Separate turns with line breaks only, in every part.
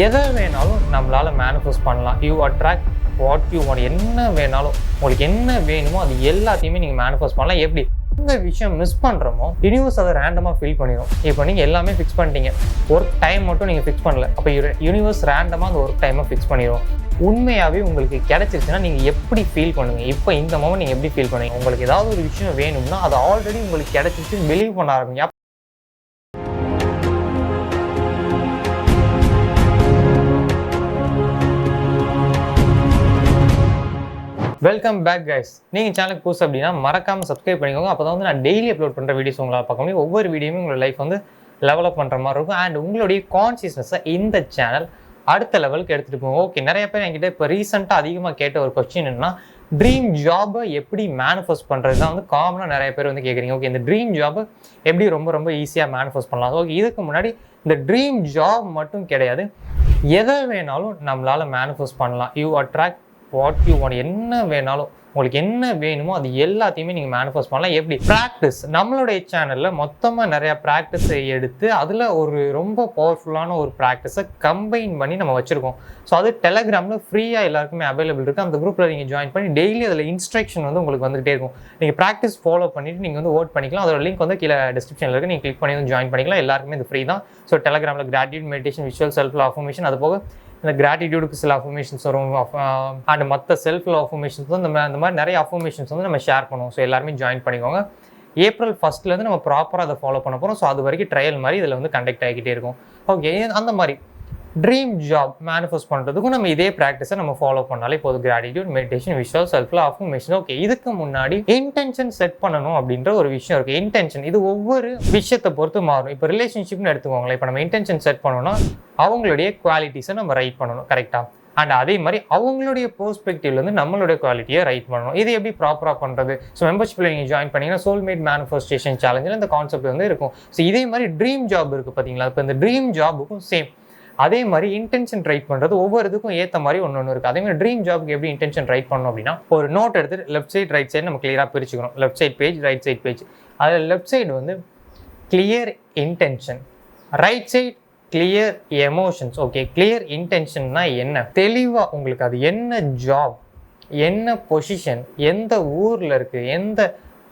எதை வேணாலும் நம்மளால் மேனிஃபெஸ்ட் பண்ணலாம். You attract what you want. என்ன வேணாலும் உங்களுக்கு என்ன வேணுமோ அது எல்லாத்தையுமே நீங்கள் மேனிஃபெஸ்ட் பண்ணலாம். எப்படி இந்த விஷயம் மிஸ் பண்ணுறோமோ யூனிவர்ஸ் அதை ரேண்டமாக ஃபில் பண்ணிடும். இப்போ நீங்கள் எல்லாமே ஃபிக்ஸ் பண்ணிட்டீங்க, ஒர்க் டைம் மட்டும் நீங்கள் ஃபிக்ஸ் பண்ணல, அப்போ யூனிவர்ஸ் ரேண்டமாக அந்த ஒர்க் டைமை ஃபிக்ஸ் பண்ணிடும். உண்மையாகவே உங்களுக்கு கிடைச்சிருச்சுன்னா நீங்கள் எப்படி ஃபீல் பண்ணுவீங்க? இப்போ இந்த மொமெண்ட் நீங்கள் எப்படி ஃபீல் பண்ணுவீங்க? உங்களுக்கு ஏதாவது ஒரு விஷயம் வேணும்னா அது ஆல்ரெடி உங்களுக்கு கிடைச்சிருச்சு பிலீவ் பண்ண ஆரம்பிங்க. Welcome back guys. நீங்கள் சேனலுக்கு புதுசு அப்படின்னா மறக்காமல் சப்ஸ்கிரைப் பண்ணிக்கோங்க. அப்போ தான் வந்து நான் டெய்லி அப்லோட் பண்ணுற வீடியோஸ் உங்களால் பார்க்க முடியும். ஒவ்வொரு வீடியோமே உங்களோட லைஃப் வந்து லெவலப் பண்ணுற மாதிரி இருக்கும். அண்ட் உங்களுடைய கான்சியஸ்னஸை இந்த சேனல் அடுத்த லெவலுக்கு எடுத்துகிட்டு போகும். ஓகே, நிறைய பேர் என்கிட்ட இப்போ ரீசெண்டாக அதிகமாக கேட்ட ஒரு கொஸ்டின் என்னன்னா, ட்ரீம் ஜாபை எப்படி மேனிஃபெஸ்ட் பண்ணுறது தான் வந்து காமனாக நிறைய பேர் வந்து கேட்குறீங்க. ஓகே, இந்த ட்ரீம் ஜாபை எப்படி ரொம்ப ஈஸியாக மேனிஃபெஸ்ட் பண்ணலாம்? ஓகே, இதுக்கு முன்னாடி இந்த ட்ரீம் ஜாப் மட்டும் கிடையாது, எதை வேணாலும் நம்மளால் மேனிஃபெஸ்ட் பண்ணலாம். You attract what you want. என்ன வேணாலும் உங்களுக்கு என்ன வேணுமோ அது எல்லாத்தையுமே நீங்கள் மேனிஃபெஸ்ட் பண்ணலாம். எப்படி? ப்ராக்டிஸ். நம்மளுடைய சேனலில் மொத்தமாக நிறையா ப்ராக்டிஸை எடுத்து அதில் ஒரு ரொம்ப பவர்ஃபுல்லான ஒரு ப்ராக்டிஸை கம்பைன் பண்ணி நம்ம வச்சுருக்கோம். ஸோ அது டெலகிராமில் ஃப்ரீயாக எல்லாருக்குமே அவைலபிள் இருக்குது. அந்த குரூப்பில் நீங்கள் ஜாயின் பண்ணி டெய்லி அதில் இன்ஸ்ட்ரக்ஷன் வந்து உங்களுக்கு வந்துகிட்டே இருக்கும். நீங்கள் ப்ராக்டிஸ் ஃபாலோ பண்ணிவிட்டு நீங்கள் வந்து ஓட் பண்ணிக்கலாம். அதோட லிங்க் வந்து கீழே டிஸ்கிரிப்ஷனில் இருக்குது, நீங்கள் கிளிக் பண்ணி வந்து ஜாயின் பண்ணிக்கலாம். எல்லாருக்குமே இது ஃப்ரீ தான். ஸோ டெலகிராமில் gratitude, meditation, visual, self affirmation, அது போக இந்த கிராட்டிடியூடுக்கு சில அஃபர்மேஷன்ஸ் வரும். அண்ட் மற்ற செல்ஃபில் அஃபர்மேஷன்ஸ் வந்து அந்த மாதிரி நிறைய அஃபர்மேஷன்ஸ் வந்து நம்ம ஷேர் பண்ணுவோம். ஸோ எல்லாருமே ஜாயின் பண்ணிக்கோங்க. April 1 நம்ம ப்ராப்பராக அதை ஃபாலோ பண்ண போகிறோம். ஸோ அது வரைக்கும் ட்ரையல் மாதிரி இதில் வந்து கண்டக்ட் ஆகிக்கிட்டே இருக்கும். ஓகே, அந்த மாதிரி ட்ரீம் ஜாப் மேனிஃபெஸ்ட் பண்ணுறதுக்கும் நம்ம இதே ப்ராக்டிஸை நம்ம ஃபாலோ பண்ணாலே இப்போது கிராட்டிடியூட், மெடிடேஷன், விஷுவல், செல்ஃபில் அஃபர்மேஷன். ஓகே, இதுக்கு முன்னாடி இன்டென்ஷன் செட் பண்ணணும் அப்படின்ற ஒரு விஷயம் இருக்குது. இன்டென்ஷன் இது ஒவ்வொரு விஷயத்தை பொறுத்து மாறும். இப்போ ரிலேஷன்ஷிப்னு எடுத்துக்கோங்களேன். இப்போ நம்ம இன்டென்ஷன் செட் பண்ணணும்னா அவங்களுடைய குவாலிட்டிஸை நம்ம ரைட் பண்ணணும், கரெக்டாக? அண்ட் அதே மாதிரி அவங்களுடைய பெர்ஸ்பெக்டிவ்லேருந்து நம்மளுடைய குவாலிட்டியை ரைட் பண்ணணும். இது எப்படி ப்ராப்பராக பண்ணுறது? ஸோ மெம்பர்ஷிப்பில் நீங்கள் ஜாயின் பண்ணிங்கன்னா சோல்மேட் மேனிஃபெஸ்டேஷன் சேலஞ்சில் இந்த கான்செப்ட் வந்து இருக்கும். ஸோ இதே மாதிரி ட்ரீம் ஜாப் இருக்குது பார்த்தீங்களா? இப்போ இந்த ட்ரீம் ஜாபுக்கும் சேம் அதே மாதிரி இன்டென்ஷன் ரைட் பண்ணுறது ஒவ்வொரு இதுக்கும் ஏற்ற மாதிரி ஒன்று இருக்குது. அதே மாதிரி ட்ரீம் ஜாப்க்கு எப்படி இன்டென்ஷன் ரைட் பண்ணணும் அப்படின்னா, ஒரு நோட் எடுத்துட்டு லெஃப்ட் சைட் ரைட் சைடு நம்ம கிளியராக பிரிச்சுக்கணும். Left side page, right side page. அதில் லெஃப்ட் சைடு வந்து clear intention, right side clear emotions. Okay, clear இன்டென்ஷன்னா என்ன? தெளிவாக உங்களுக்கு அது என்ன ஜாப், என்ன பொசிஷன், எந்த ஊரில் இருக்குது,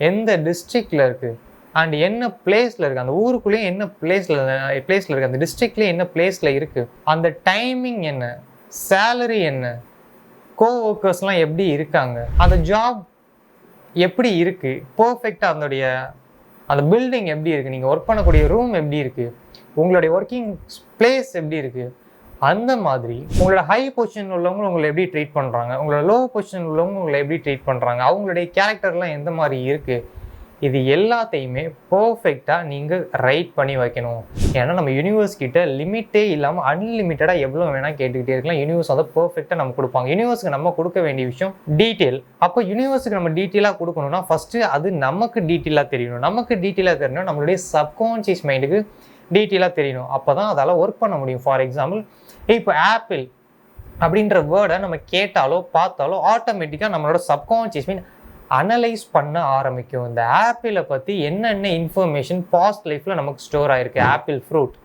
எந்த டிஸ்ட்ரிக்டில் இருக்குது, அண்ட் என்ன பிளேஸில் இருக்குது, அந்த ஊருக்குள்ளேயும் என்ன பிளேஸில் இருக்குது, அந்த டிஸ்ட்ரிக்ட்லேயும் என்ன பிளேஸில் இருக்குது, அந்த டைமிங் என்ன, சேலரி என்ன, கோஒர்க்கர்ஸ்லாம் எப்படி இருக்காங்க, அந்த ஜாப் எப்படி இருக்குது, பர்ஃபெக்டாக அந்த பில்டிங் எப்படி இருக்குது, நீங்கள் ஒர்க் பண்ணக்கூடிய ரூம் எப்படி இருக்குது, உங்களுடைய ஒர்க்கிங் பிளேஸ் எப்படி இருக்குது, அந்த மாதிரி உங்களோட ஹை பொசிஷன் உள்ளவங்க உங்களை எப்படி ட்ரீட் பண்ணுறாங்க, உங்களோட லோ பொசிஷன் உள்ளவங்க உங்களை எப்படி ட்ரீட் பண்ணுறாங்க, அவங்களுடைய கேரக்டர்லாம் எந்த மாதிரி இருக்குது, இது எல்லாத்தையுமே பர்ஃபெக்டாக நீங்கள் ரைட் பண்ணி வைக்கணும். ஏன்னா நம்ம யூனிவர்ஸ் கிட்ட லிமிட்டே இல்லாமல் அன்லிமிட்டடாக எவ்வளோ வேணால் கேட்டுக்கிட்டே இருக்கலாம். யூனிவர்ஸ் அதை பர்ஃபெக்டாக நம்ம கொடுப்பாங்க. யூனிவர்ஸுக்கு நம்ம கொடுக்க வேண்டிய விஷயம் டீட்டெயில். அப்போ யூனிவர்ஸுக்கு நம்ம டீட்டெயிலாக கொடுக்கணும்னா ஃபஸ்ட்டு அது நமக்கு டீட்டெயிலாக தெரியணும். நமக்கு டீட்டெயிலாக தெரியணும், நம்மளுடைய சப்கான்ஷியஸ் மைண்டுக்கு டீட்டெயிலாக தெரியணும். அப்போ தான் அதால் ஒர்க் பண்ண முடியும். ஃபார் எக்ஸாம்பிள், இப்போ ஆப்பிள் அப்படின்ற வேர்டை நம்ம கேட்டாலோ பார்த்தாலோ ஆட்டோமேட்டிக்காக நம்மளோட சப்கான்ஷியஸ் மைண்ட் அனலைஸ் பண்ண ஆரம்பிக்கும். இந்த ஆப்பிளை பற்றி என்னென்ன இன்ஃபர்மேஷன் பாஸ்ட் லைஃப்பில் நமக்கு ஸ்டோர் ஆகிருக்கு. Apple fruit,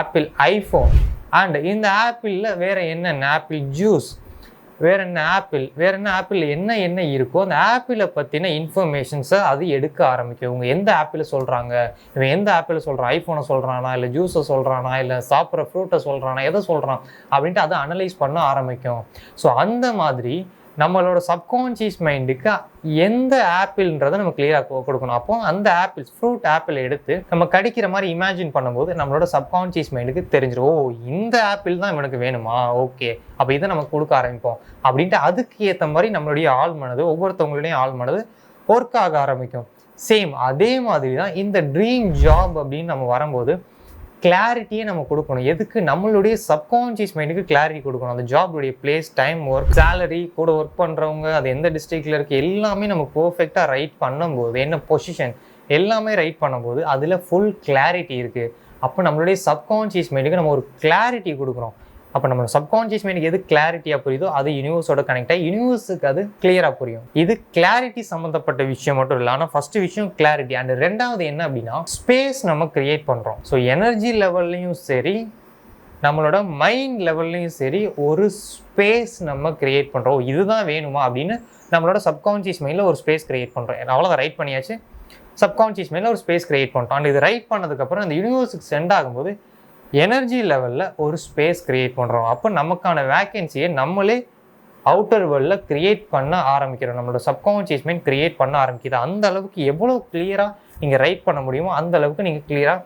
apple iPhone, and இந்த ஆப்பிளில் வேறு என்னென்ன, ஆப்பிள் ஜூஸ், வேறு என்ன ஆப்பிள் என்ன இருக்கோ அந்த ஆப்பிளை பற்றின இன்ஃபர்மேஷன்ஸை அது எடுக்க ஆரம்பிக்கும். இவங்க எந்த ஆப்பிளை சொல்கிறாங்க, இவன் எந்த ஆப்பிளை சொல்கிறான், ஐஃபோனை சொல்கிறானா, இல்லை ஜூஸை சொல்கிறானா, இல்லை சாப்பிட்ற ஃப்ரூட்டை சொல்கிறானா, எதை சொல்கிறான் அப்படின்ட்டு அதை அனலைஸ் பண்ண ஆரம்பிக்கும். ஸோ அந்த மாதிரி நம்மளோட சப்கான்ஷியஸ் மைண்டுக்கு எந்த ஆப்பிள்ன்றதை நம்ம கிளியராக கொடுக்கணும். அப்போ அந்த ஆப்பிள், ஃப்ரூட் ஆப்பிள் எடுத்து நம்ம கடிக்கிற மாதிரி இமேஜின் பண்ணும்போது நம்மளோட சப்கான்ஷியஸ் மைண்டுக்கு தெரிஞ்சிடும், ஓ இந்த ஆப்பிள் தான் இவனுக்கு வேணுமா, ஓகே அப்போ இதை நம்ம கொடுக்க ஆரம்பிப்போம் அப்படின்ட்டு அதுக்கு ஏற்ற மாதிரி நம்மளுடைய ஆள் மனது, ஒவ்வொருத்தவங்களுடைய ஆள் மனது ஒர்க் ஆக ஆரம்பிக்கும். சேம் அதே மாதிரி தான் இந்த ட்ரீம் ஜாப் அப்படின்னு நம்ம வரும்போது கிளாரிட்டியே நம்ம கொடுக்கணும். எதுக்கு? நம்மளுடைய சப்கான்ஷியஸ் மைண்டுக்கு கிளாரிட்டி கொடுக்கணும். அந்த ஜாபுடைய பிளேஸ், டைம், ஒர்க், சேலரி, கூட ஒர்க் பண்ணுறவங்க, அது எந்த டிஸ்ட்ரிக்டில் இருக்குது, எல்லாமே நம்ம பர்ஃபெக்டாக ரைட் பண்ணும்போது, என்ன பொசிஷன் எல்லாமே ரைட் பண்ணும்போது அதில் ஃபுல் கிளாரிட்டி இருக்குது. அப்போ நம்மளுடைய சப்கான்ஷியஸ் மைண்டுக்கு நம்ம ஒரு கிளாரிட்டி கொடுக்குறோம். அப்போ நம்ம சப்கான்ஷியஸ் மைண்டுக்கு எது கிளாரிட்டியாக புரியுதோ அது யூனிவர்ஸோட கனெக்ட் ஆகி யூனிவர்ஸுக்கு அது கிளியராக புரியும். இது கிளாரிட்டி சம்மந்தப்பட்ட விஷயம் மட்டும் இல்லை, ஆனால் ஃபஸ்ட்டு விஷயம் கிளாரிட்டி. அண்ட் ரெண்டாவது என்ன அப்படின்னா, ஸ்பேஸ் நம்ம கிரியேட் பண்ணுறோம். ஸோ எனர்ஜி லெவல்லையும் சரி, நம்மளோட மைண்ட் லெவல்லையும் சரி ஒரு ஸ்பேஸ் நம்ம கிரியேட் பண்ணுறோம். இதுதான் வேணுமா அப்படின்னு நம்மளோட சப்கான்ஷியஸ் மைண்டில் ஒரு ஸ்பேஸ் கிரியேட் பண்ணுறோம். அவ்வளோதான், ரைட் பண்ணியாச்சு. சப்கான்ஷியஸ் மைண்டில் ஒரு ஸ்பேஸ் கிரியேட் பண்ணிட்டோம். அண்ட் இது ரைட் பண்ணதுக்கப்புறம் அந்த யூனிவர்ஸுக்கு சென்ட் ஆகும்போது எனர்ஜி லெவலில் ஒரு ஸ்பேஸ் கிரியேட் பண்ணுறோம். அப்போ நமக்கான வேக்கன்சியை நம்மளே அவுட்டர் வேர்ல்டில் கிரியேட் பண்ண ஆரம்பிக்கிறோம். நம்மளோட சப்கான்ஷியஸ் மைண்ட் கிரியேட் பண்ண ஆரம்பிக்குது. அந்த அளவுக்கு எவ்வளோ கிளியராக நீங்கள் ரைட் பண்ண முடியுமோ அந்த அளவுக்கு நீங்கள் கிளியராக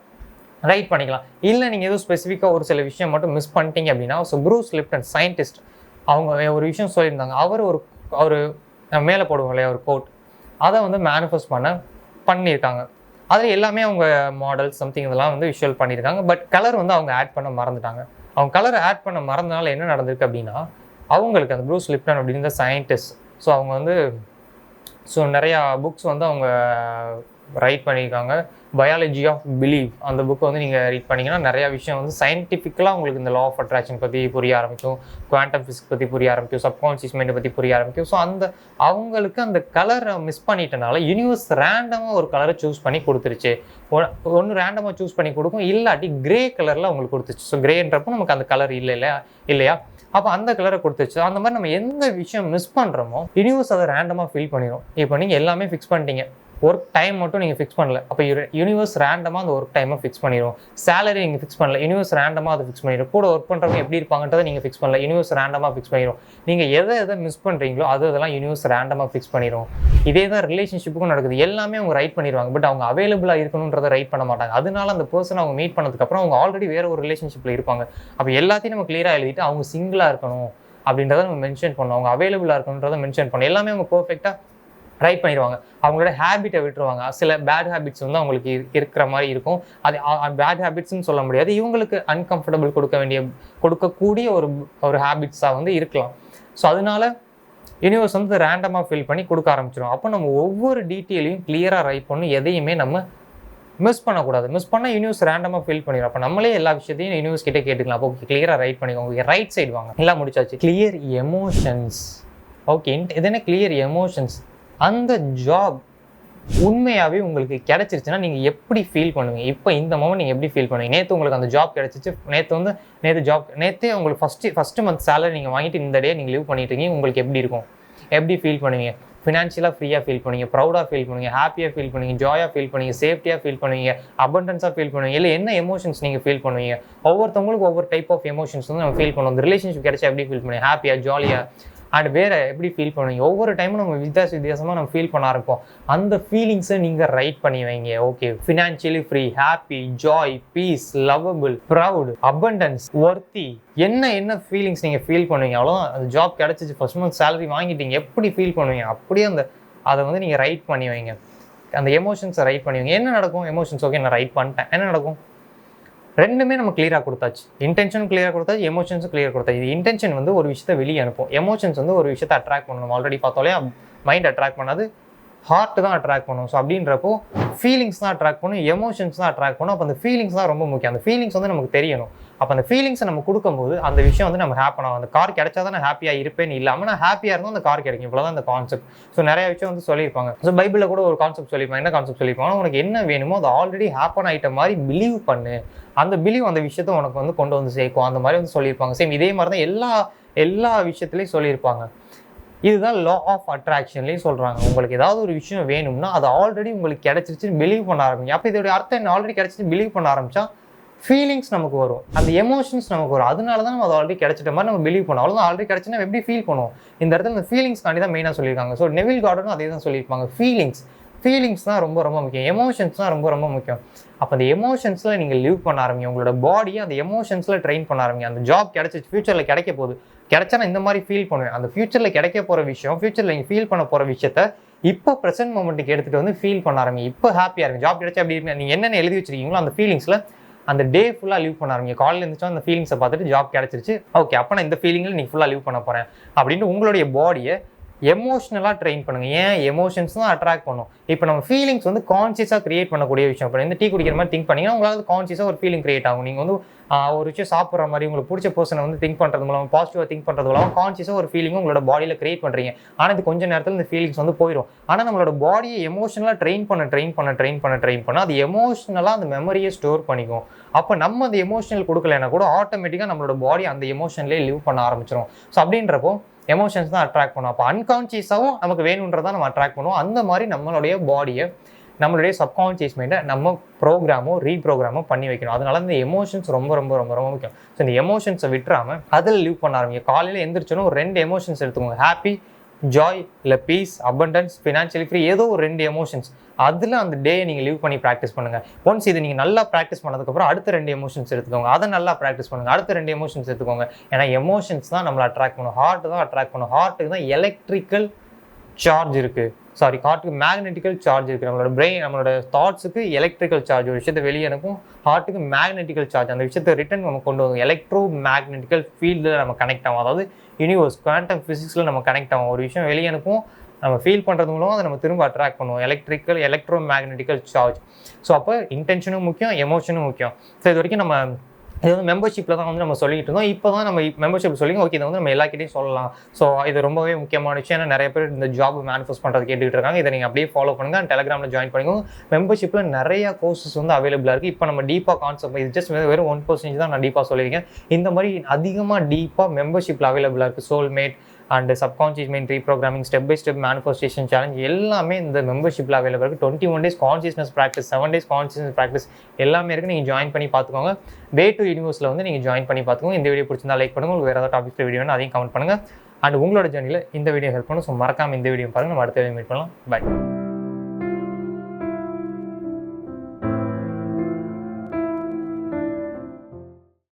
ரைட் பண்ணிக்கலாம். இல்லை நீங்கள் எதுவும் ஸ்பெசிஃபிக்காக ஒரு சில விஷயம் மட்டும் மிஸ் பண்ணிட்டீங்க அப்படின்னா, ஸோ ப்ரூஸ் லிப்டன் சயின்டிஸ்ட் அவங்க ஒரு விஷயம் சொல்லியிருந்தாங்க. அவர் ஒரு மேலே போடுவோம் இல்லையா ஒரு கோட், அதை வந்து மேனிஃபெஸ்ட் பண்ணியிருக்காங்க. அதில் எல்லாமே அவங்க மாடல் சம்திங் இதெல்லாம் வந்து விஷுவல் பண்ணியிருக்காங்க. பட் கலர் வந்து அவங்க ஆட் பண்ண மறந்துட்டாங்க. அவங்க கலரை ஆட் பண்ண மறந்தனால என்ன நடந்திருக்கு அப்படின்னா, அவங்களுக்கு அந்த ப்ரூஸ் லிப்டன் அப்படின்ற சயின்டிஸ்ட், ஸோ அவங்க வந்து நிறையா புக்ஸ் வந்து அவங்க ரைட் பண்ணியிருக்காங்க. பயாலஜி ஆஃப் பிலீவ் அந்த புக்கை வந்து நீங்கள் ரீட் பண்ணிங்கன்னா நிறையா விஷயம் வந்து சயின்டிஃபிக்கலாக உங்களுக்கு இந்த லா ஆஃப் அட்ராக்ஷன் பற்றி புரிய ஆரம்பிக்கும், குவாண்டம் ஃபிசிக்ஸ் பற்றி புரிய ஆரம்பிக்கும், சப்கான்ஷியஸ் மைண்டை பற்றி புரிய ஆரம்பிக்கும். ஸோ அவங்களுக்கு அந்த கலரை மிஸ் பண்ணிட்டனால யூனிவர்ஸ் ரேண்டமாக ஒரு கலரை சூஸ் பண்ணி கொடுத்துருச்சு. ஒன்று ரேண்டமாக சூஸ் பண்ணி கொடுக்கும், இல்லாட்டி கிரே கலரில் அவங்களுக்கு கொடுத்துருச்சு. ஸோ கிரேன்றப்போ நமக்கு அந்த கலர் இல்லையா அப்போ அந்த கலரை கொடுத்துருச்சு. அந்த மாதிரி நம்ம எந்த விஷயம் மிஸ் பண்ணுறோமோ யூனிவர்ஸ் அதை ரேண்டமாக ஃபீல் பண்ணிடும். இப்போ நீங்கள் எல்லாமே ஃபிக்ஸ் பண்ணிட்டீங்க, ஒர்க் டைம் மட்டும் நீங்கள் ஃபிக்ஸ் பண்ணல, அப்போ யூனிவர்ஸ் ரேண்டமாக அந்த ஒர்க் டைமை ஃபிக்ஸ் பண்ணிடும். சேலரி நீங்கள் ஃபிக்ஸ் பண்ணல, யூனிவர்ஸ் ரேண்டமாக அதை ஃபிக்ஸ் பண்ணிடும். கூட ஒர்க் பண்ணுறவங்க எப்படி இருப்பாங்கன்றதை நீங்கள் ஃபிக்ஸ் பண்ணல, யூனிவர்ஸ் ரேண்டமாக ஃபிக்ஸ் பண்ணிடும். நீங்கள் எதை மிஸ் பண்ணுறீங்களோ அதெல்லாம் யூனிவர்ஸ் ரேண்டமாக ஃபிக்ஸ் பண்ணிடும். இதே தான் ரிலேஷன்ஷிப்புக்கும் நடக்குது. எல்லாமே அவங்க ரைட் பண்ணிடுவாங்க, பட் அவங்க அவைலபிளாக இருக்கணுன்றதை ரைட் பண்ண மாட்டாங்க. அதனால அந்த பர்சன் அவங்க மீட் பண்ணதுக்கப்புறம் அவங்க ஆல்ரெடி வேறு ஒரு ரிலேஷன்ஷிப்பில் இருப்பாங்க. அப்போ எல்லாத்தையும் நம்ம கிளியராக எழுதிட்டு அவங்க சிங்கிளாக இருக்கணும் அப்படின்றத நம்ம மென்ஷன் பண்ணணும், அவங்க அவைலபிளாக இருக்கணுன்றதை மென்ஷன் பண்ணணும். எல்லாமே அவங்க பர்ஃபெக்டாக ரைட் பண்ணிடுவாங்க. அவங்களோட ஹேபிட்டை விட்டுருவாங்க. சில பேட் ஹேபிட்ஸ் வந்து அவங்களுக்கு இருக்கிற மாதிரி இருக்கும். அது பேட் ஹேபிட்ஸ்ன்னு சொல்ல முடியாது, இவங்களுக்கு அன்கம்ஃபர்டபுள் கொடுக்கக்கூடிய ஒரு ஹேபிட்ஸாக வந்து இருக்கலாம். ஸோ அதனால யூனிவர்ஸ் வந்து ரேண்டமாக ஃபில் பண்ணி கொடுக்க ஆரம்பிச்சிடும். அப்போ நம்ம ஒவ்வொரு டீட்டெயிலையும் கிளியராக ரைட் பண்ணணும், எதையுமே நம்ம மிஸ் பண்ணக்கூடாது. மிஸ் பண்ணால் யூனிவர்ஸ் ரேண்டமாக ஃபில் பண்ணிடும். அப்போ நம்மளே எல்லா விஷயத்தையும் யூனிவர்ஸ் கிட்டே கேட்டுக்கலாம். அப்போ கிளியராக ரைட் பண்ணிக்கோங்க. ரைட் சைடு வாங்க, எல்லாம் முடிச்சாச்சு. Clear emotions. ஓகே, இது என்ன கிளியர் எமோஷன்ஸ்? அந்த ஜாப் உண்மையாகவே உங்களுக்கு கிடச்சிருச்சுன்னா நீங்கள் எப்படி ஃபீல் பண்ணுவீங்க? இப்போ இந்த மொமெண்ட் நீங்கள் எப்படி ஃபீல் பண்ணுவீங்க? நேற்று உங்களுக்கு அந்த ஜாப் கிடச்சிச்சு, நேற்றே உங்களுக்கு ஃபஸ்ட்டு மந்த் சேலரி நீங்கள் வாங்கிட்டு இந்த டே நீங்கள் லீவ் பண்ணிட்டு இருக்கீங்க, உங்களுக்கு எப்படி இருக்கும்? எப்படி ஃபீல் பண்ணுவீங்க? ஃபினான்ஷியலாக ஃப்ரீயாக ஃபீல் பண்ணுவீங்க, ப்ரௌடாக ஃபீல் பண்ணுவீங்க, ஹாப்பியாக ஃபீல் பண்ணுவீங்க, ஜாயாக ஃபீல் பண்ணுவீங்க, சேஃப்டியாக ஃபீல் பண்ணுவீங்க, அபண்டன்ஸாக ஃபீல் பண்ணுவீங்க, இல்லை என்ன எமோஷன்ஸ் நீங்கள் ஃபீல் பண்ணுவீங்க? ஒவ்வொருத்தவங்களுக்கு ஒவ்வொரு டைப் ஆஃப் எமோஷன்ஸ் வந்து நம்ம ஃபீல் பண்ணுவோம். அந்த ரிலேஷன்ஷிப் கிடைச்சா எப்படி ஃபீல் பண்ணுவீங்க? ஹாப்பியாக, ஜாலியாக, அண்ட் வேறு எப்படி ஃபீல் பண்ணுவீங்க? ஒவ்வொரு டைமும் நம்ம வித்தியாசமாக நம்ம ஃபீல் பண்ண ஆரம்பிப்போம். அந்த ஃபீலிங்ஸை நீங்கள் ரைட் பண்ணி வைங்க. Okay, financially free, happy, joy, peace, lovable, proud, abundance, worthy, என்ன ஃபீலிங்ஸ் நீங்கள் ஃபீல் பண்ணுவீங்க? அவ்வளோதான். அந்த ஜாப் கிடச்சிச்சு, ஃபர்ஸ்ட் மந்த் சேலரி வாங்கிட்டீங்க, எப்படி ஃபீல் பண்ணுவீங்க? அப்படியே அதை வந்து நீங்கள் ரைட் பண்ணி வைங்க. அந்த எமோஷன்ஸை ரைட் பண்ணி வைங்க. என்ன நடக்கும்? எமோஷன்ஸ் ஓகே நான் ரைட் பண்ணிட்டேன், என்ன நடக்கும்? ரெண்டுமே நம்ம கிளியராக கொடுத்தாச்சு. இன்டென்ஷனும் கிளியராக கொடுத்தாச்சு, எமோஷன்ஸும் கிளியர் கொடுத்தாச்சு. இது இன்டென்ஷன் வந்து ஒரு விஷயத்தை வெளியே அனுப்பும், எமோஷன்ஸ் வந்து ஒரு விஷயத்தை அட்ராக்ட் பண்ணணும். ஆல்ரெடி பார்த்தோலே மைண்ட் அட்ராக்ட் பண்ணாது, ஹார்ட் தான் அட்ராக்ட் பண்ணும். ஸோ அப்படின்றப்போ ஃபீலிங்ஸ் தான் அட்ராக்ட் பண்ணும், எமோஷன்ஸ் தான் அட்ராக்ட் பண்ணும். அப்போ அந்த ஃபீலிங்ஸ் தான் ரொம்ப முக்கியம். அந்த ஃபீலிங்ஸ் வந்து நமக்கு தெரியணும். அப்போ அந்த ஃபீலிங்ஸை நம்ம கொடுக்கும்போது அந்த விஷயம் வந்து நம்ம ஹாப்பி ஆகும். அந்த கார் கிடைச்சா தான் நான் ஹாப்பியாக இருப்பேன்னு இல்லாமல் நான் ஹாப்பியாக இருந்தால் அந்த கார் கிடைக்கும். இவ்வளோ தான் அந்த கான்செப்ட். ஸோ நிறைய விஷயம் வந்து சொல்லியிருப்பாங்க. ஸோ பைபிளில் கூட ஒரு கான்செப்ட் சொல்லியிருப்பாங்க. என்ன கான்செப்ட் சொல்லியிருப்பாங்க? உனக்கு என்ன வேணுமோ அது ஆல்ரெடி ஹேப்பன் ஆகிட்ட மாதிரி பிலீவ் பண்ணு, அந்த பிலீவ் அந்த விஷயத்தை உனக்கு வந்து கொண்டு வந்து சேர்க்கும். அந்த மாதிரி வந்து சொல்லியிருப்பாங்க. சேம் இதே மாதிரி தான் எல்லா விஷயத்துலையும் சொல்லியிருப்பாங்க. இதுதான் லா ஆஃப் அட்ராக்ஷன்லேயும் சொல்கிறாங்க. உங்களுக்கு ஏதாவது ஒரு விஷயம் வேணும்னா அது ஆல்ரெடி உங்களுக்கு கிடைச்சிருச்சுன்னு பிலீவ் பண்ண ஆரம்பிங்க. அப்போ இதோடைய அர்த்தம் என்ன? ஆல்ரெடி கிடைச்சிட்டு பிலீவ் பண்ண ஆரம்பிச்சா ஃபீலிங்ஸ் நமக்கு வரும், அந்த எமோஷன்ஸ் நமக்கு வரும். அதனால தான் நம்ம அது ஆல்ரெடி கிடைச்சிட்ட மாதிரி நம்ம பிலீவ் பண்ணுவோம். அவ்வளோதான், ஆல்ரெடி கிடைச்சுன்னா எப்படி ஃபீல் பண்ணுவோம்? இந்த இடத்துல இந்த ஃபீலிங்ஸ்காண்டி தான் மெயினாக சொல்லியிருக்காங்க. ஸோ நெவில் கார்டனும் அதே தான் சொல்லியிருப்பாங்க. ஃபீலிங்ஸ் தான் ரொம்ப ரொம்ப முக்கியம், எமோஷன்ஸ் தான் ரொம்ப ரொம்ப முக்கியம். அப்போ அந்த எமோஷன்ஸில் நீங்கள் லிவ் பண்ண ஆரம்பிங்க. உங்களோட பாடியை அந்த எமோஷன்ஸில் ட்ரெயின் பண்ண ஆரம்பிங்க. அந்த ஜாப் கிடைச்சிச்சு, ஃபியூச்சரில் கிடைக்க போகுது, கிடைச்சா நான் இந்த மாதிரி ஃபீல் பண்ணுவேன். அந்த ஃபியூச்சரில் கிடைக்க போகிற விஷயம், ஃபியூச்சரில் நீங்கள் ஃபீல் பண்ண போகிற விஷயத்த இப்போ ப்ரெசென்ட் மொமெண்ட்டுக்கு எடுத்துகிட்டு வந்து ஃபீல் பண்ண ஆரம்பிங்க. இப்போ ஹாப்பியாக இருக்கும். ஜாப் கிடைச்சா அப்படி இருக்கு, நீங்கள் என்னென்ன எழுதி வச்சிருக்கீங்களோ அந்த ஃபீலிங்ஸில் அந்த டே ஃபுல்லாக லீவ் பண்ண ஆரம்பிங்க. காலையில் இருந்துச்சா அந்த ஃபீலிங்ஸை பார்த்துட்டு ஜாப் கிடச்சிருச்சு, ஓகே அப்போ நான் இந்த ஃபீலிங்கில் நீங்கள் ஃபுல்லாக லீவ் பண்ண போகிறேன் அப்படின்னு உங்களுடைய பாடியை எமோஷ்னலாக ட்ரெயின் பண்ணுங்கள். ஏன் எமோஷன்ஸ் தான் அட்ராக்ட் பண்ணும். இப்போ நம்ம ஃபீலிங்ஸ் வந்து கான்சியஸாக கிரியேட் பண்ணக்கூடிய விஷயம். இப்போ இந்த டீ குடிக்கிற மாதிரி திங்க் பண்ணிங்கன்னா உங்களுக்கு கான்சியஸாக ஒரு ஃபீலிங் கிரியேட் ஆகும். நீங்கள் வந்து ஒரு விஷயம் சாப்பிட்ற மாதிரி உங்களுக்கு பிடிச்ச பர்சனை வந்து திங்க் பண்ணுறது மூலம், பாசிட்டிவாக திங்க் பண்ணுறது மூலம் கான்சியஸாக ஒரு ஃபீலிங்கும் உங்களோட பாடியில் கிரியேட் பண்ணுறீங்க. ஆனால் இது கொஞ்சம் நேரத்தில் இந்த ஃபீலிங்ஸ் வந்து போயிடும். ஆனால் நம்மளோட பாடியை எமோஷனலாக ட்ரெயின் பண்ண அது எமோஷனலாக அந்த மெமரியை ஸ்டோர் பண்ணிக்கும். அப்போ நம்ம அந்த எமோஷனல் கொடுக்கலைன்னா கூட ஆட்டோமேட்டிக்காக நம்மளோட பாடி அந்த எமோஷன்லேயே லிவ் பண்ண ஆரம்பிச்சிடும். ஸோ அப்படின்றப்போ எமோஷன்ஸ் தான் அட்ராக்ட் பண்ணும். அப்போ அன்கான்சியஸாகவும் நமக்கு வேணுன்றதான் நம்ம அட்ராக்ட் பண்ணுவோம். அந்த மாதிரி நம்மளுடைய பாடியை, நம்மளுடைய சப்கான்சியஸ் மைண்டை நம்ம ப்ரோக்ராமோ ரீப்ரோக்ராமோ பண்ணி வைக்கணும். அதனால இந்த எமோஷன்ஸ் ரொம்ப ரொம்ப ரொம்ப ரொம்ப முக்கியம். ஸோ இந்த எமோஷன்ஸை விட்டுறாமல் அதில் லிவ் பண்ண ஆரம்பிங்க. காலையில் எந்திரிச்சோன்னா ஒரு 2 எமோஷன்ஸ் எடுத்துக்கோங்க. ஹாப்பி, ஜாய், இல்லை பீஸ், அபண்டன்ஸ், ஃபினான்ஷியலி ஃப்ரீ, ஏதோ ஒரு 2 எமோஷன்ஸ். அதில் அந்த டேயை நீங்கள் லிவ் பண்ணி ப்ராக்டிஸ் பண்ணுங்கள். ஒன்ஸ் இது நீங்கள் நல்லா ப்ராக்டிஸ் பண்ணதுக்கப்புறம் அடுத்த 2 எமோஷன்ஸ் எடுத்துக்கோங்க. அதை நல்லா ப்ராக்டிஸ் பண்ணுங்கள். அடுத்த 2 எமோஷன்ஸ் எடுத்துக்கோங்க. ஏன்னா எமோஷன்ஸ் தான் நம்மளை அட்ராக்ட் பண்ணும். ஹார்ட் தான் அட்ராக்ட் பண்ணும். ஹார்ட்டுக்கு தான் எலக்ட்ரிக்கல் சார்ஜ் இருக்குது. ஹார்ட்டுக்கு மேக்னெட்டிக்கல் சார்ஜ் இருக்குது. நம்மளோட பிரெயின், நம்மளோட தாட்ஸுக்கு எலக்ட்ரிக்கல் சார்ஜ் ஒரு விஷயத்தை வெளியே அனுப்பும். ஹார்ட்டுக்கு மேக்னெட்டிக்கல் சார்ஜ் அந்த விஷயத்தை ரிட்டன் நம்ம கொண்டு வரும். எலக்ட்ரோ மேக்னெட்டிக்கல் ஃபீல்டில் நம்ம கனெக்ட் ஆகும். அதாவது யூனிவர்ஸ், குவாண்டம் ஃபிசிக்ஸில் நம்ம கனெக்ட் ஆகும். ஒரு விஷயம் வெளியே அனுப்பும், நம்ம ஃபீல் பண்ணுறது மூலம் அதை நம்ம திரும்ப அட்ராக்ட் பண்ணுவோம். Electro magnetical charge. ஸோ அப்போ இன்டென்ஷனும் முக்கியம், எமோஷனும் முக்கியம். ஸோ இது வரைக்கும் நம்ம இது வந்து மெம்பர்ஷிப்பில் தான் வந்து நம்ம சொல்லிட்டு இருந்தோம். இப்போ தான் நம்ம மெம்பர்ஷிப் சொல்லிங்க. ஓகே, இதை வந்து நம்ம எல்லாக்கிட்டையும் சொல்லலாம். ஸோ இது ரொம்பவே முக்கியமான விஷயம். ஏன்னா நிறைய பேர் இந்த ஜாப் மேனிஃபெஸ்ட் பண்ணுறது கேட்டுக்கிட்டு இருக்காங்க. இதை நீங்கள் அப்படியே ஃபாலோ பண்ணுங்கள். டெலிகிராமில் ஜாயின் பண்ணிக்கோங்க. மெம்பர்ஷிப்பில் நிறைய கோர்சஸ் வந்து அவைலபிளாக இருக்குது. இப்போ நம்ம டீப்பாக கான்செப்ட் இது ஜஸ்ட் வெறும் 1% தான் நான் டீப்பாக சொல்லியிருக்கேன். இந்த மாதிரி அதிகமாக டீப்பாக மெம்பர்ஷிப்பில் அவைலபிளாக இருக்குது. Soulmate and subconscious mind reprogramming, step by step manifestation challenge எல்லாமே இந்த மெம்பர்ஷிப்பில் அவைலபிள் இருக்குது. 21 days consciousness practice, 7 days consciousness practice எல்லாமே இருக்குது. நீங்கள் ஜாயின் பண்ணி பார்த்துக்கோங்க. வே டு யூனிவர்ஸில் வந்து நீங்கள் ஜாயின் பண்ணி பார்த்துக்கோங்க. இந்த வீடியோ பிடிச்சிருந்தா லைக் பண்ணுங்கள். உங்களுக்கு வேறு ஏதாவது டாபிக்ஸ் வீடியோன்னு அதையும் கமெண்ட் பண்ணுங்கள். அண்ட் உங்களோட ஜர்னியில் இந்த வீடியோ ஹெல்ப் பண்ணும். ஸோ மறக்காமல் இந்த வீடியோ பாருங்கள். நம்ம அடுத்த வீடியோ மீட் பண்ணலாம். பை.